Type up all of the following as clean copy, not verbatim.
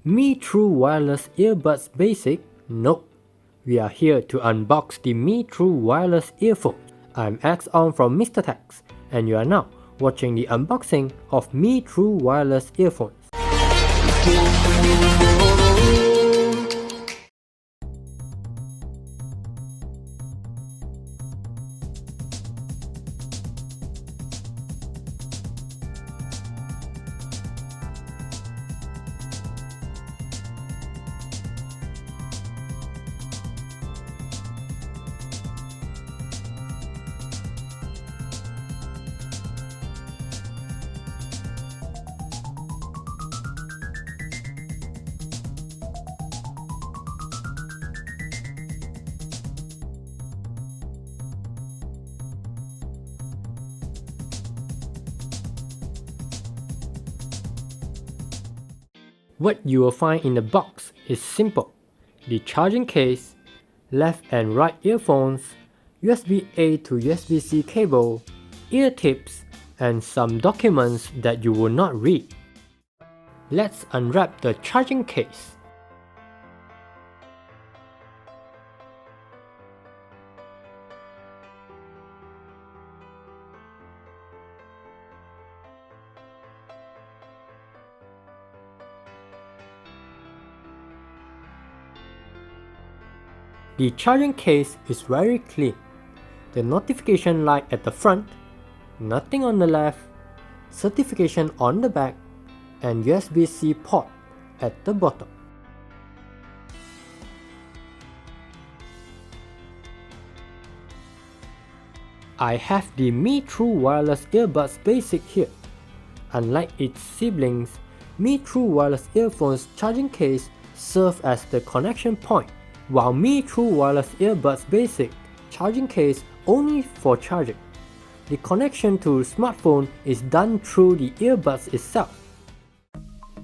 Mi True Wireless Earbuds Basic? Nope. We are here to unbox the Mi True Wireless Earphones. I'm Axon from Mr. Tax, and you are now watching the unboxing of Mi True Wireless Earphones. What you will find in the box is simple: the charging case, left and right earphones, USB-A to USB-C cable, ear tips, and some documents that you will not read. Let's unwrap the charging case. The charging case is very clean. The notification light at the front, nothing on the left, certification on the back, and USB-C port at the bottom. I have the Mi True Wireless Earbuds Basic here. Unlike its siblings, Mi True Wireless Earphones charging case serves as the connection point, while Mi True Wireless Earbuds Basic charging case only for charging. The connection to smartphone is done through the earbuds itself.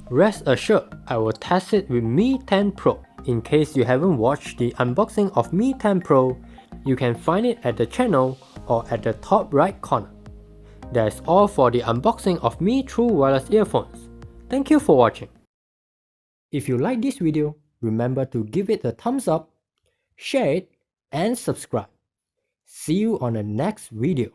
Rest assured, I will test it with Mi 10 Pro. In case you haven't watched the unboxing of Mi 10 Pro, you can find it at the channel or at the top right corner. That's all for the unboxing of Mi True Wireless Earphones. Thank you for watching. If you like this video, remember to give it a thumbs up, share it, and subscribe. See you on the next video.